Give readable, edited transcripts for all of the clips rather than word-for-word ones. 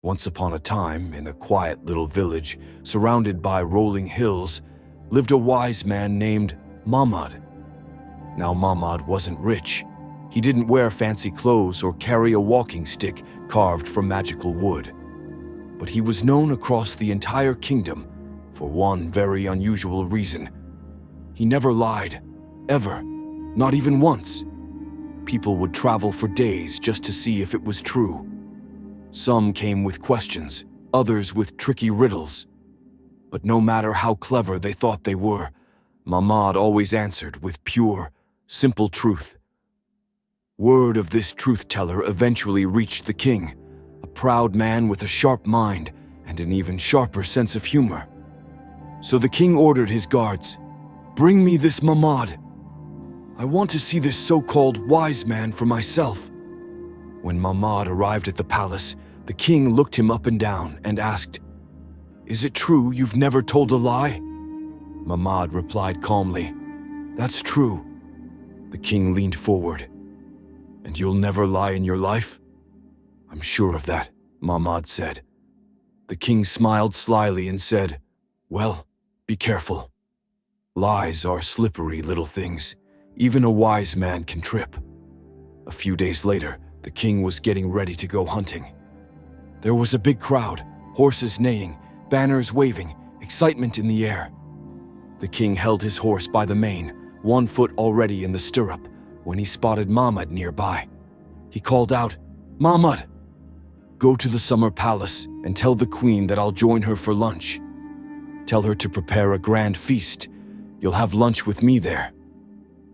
Once upon a time, in a quiet little village surrounded by rolling hills, lived a wise man named Mahmud. Now Mahmud wasn't rich. He didn't wear fancy clothes or carry a walking stick carved from magical wood. But he was known across the entire kingdom for one very unusual reason. He never lied, ever, not even once. People would travel for days just to see if it was true. Some came with questions, others with tricky riddles. But no matter how clever they thought they were, Mahmud always answered with pure, simple truth. Word of this truth-teller eventually reached the king, a proud man with a sharp mind and an even sharper sense of humor. So the king ordered his guards, "Bring me this Mahmud. I want to see this so-called wise man for myself." When Mahmud arrived at the palace, the king looked him up and down and asked, "Is it true you've never told a lie?" Mahmud replied calmly, "That's true." The king leaned forward. "And you'll never lie in your life?" "I'm sure of that," Mahmud said. The king smiled slyly and said, "Well, be careful. Lies are slippery little things. Even a wise man can trip." A few days later, the king was getting ready to go hunting. There was a big crowd, horses neighing, banners waving, excitement in the air. The king held his horse by the mane, one foot already in the stirrup, when he spotted Mahmud nearby. He called out, "Mahmud, go to the summer palace and tell the queen that I'll join her for lunch. Tell her to prepare a grand feast. You'll have lunch with me there."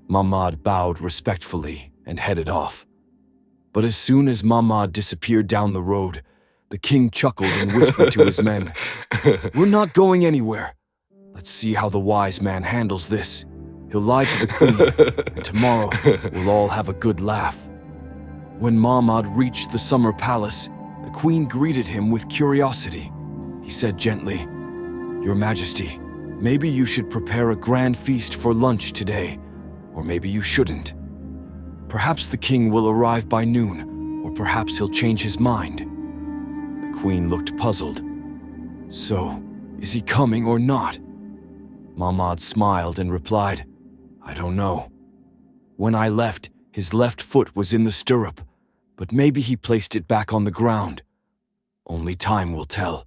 Mahmud bowed respectfully and headed off. But as soon as Mahmud disappeared down the road, the king chuckled and whispered to his men, "We're not going anywhere. Let's see how the wise man handles this. He'll lie to the queen, and tomorrow we'll all have a good laugh." When Mahmud reached the summer palace, the queen greeted him with curiosity. He said gently, "Your Majesty, maybe you should prepare a grand feast for lunch today, or maybe you shouldn't. Perhaps the king will arrive by noon, or perhaps he'll change his mind." The queen looked puzzled. "So, is he coming or not?" Mahmud smiled and replied, "I don't know. When I left, his left foot was in the stirrup, but maybe he placed it back on the ground. Only time will tell."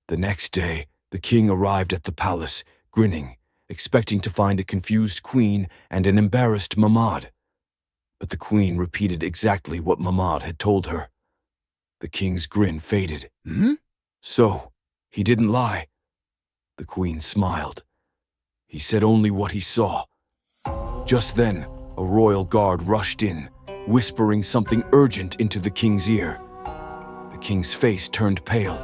The next day, the king arrived at the palace, grinning, expecting to find a confused queen and an embarrassed Mahmud. But the queen repeated exactly what Mahmud had told her. The king's grin faded. "So, he didn't lie?" The queen smiled. "He said only what he saw." Just then, a royal guard rushed in, whispering something urgent into the king's ear. The king's face turned pale.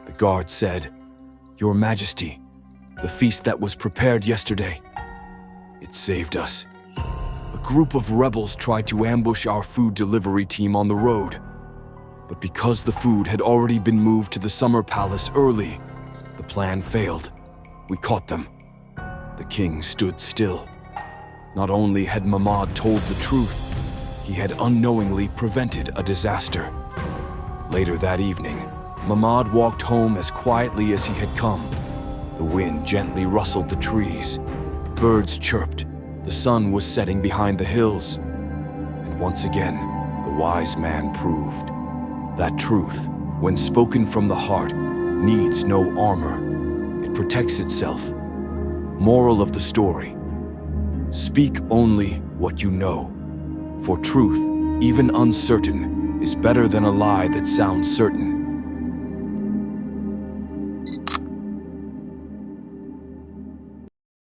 The guard said, "Your Majesty, the feast that was prepared yesterday, it saved us. A group of rebels tried to ambush our food delivery team on the road. But because the food had already been moved to the summer palace early, the plan failed. We caught them." The king stood still. Not only had Mahmud told the truth, he had unknowingly prevented a disaster. Later that evening, Mahmud walked home as quietly as he had come. The wind gently rustled the trees. Birds chirped. The sun was setting behind the hills. And once again, the wise man proved that truth, when spoken from the heart, needs no armor. It protects itself. Moral of the story: speak only what you know. For truth, even uncertain, is better than a lie that sounds certain.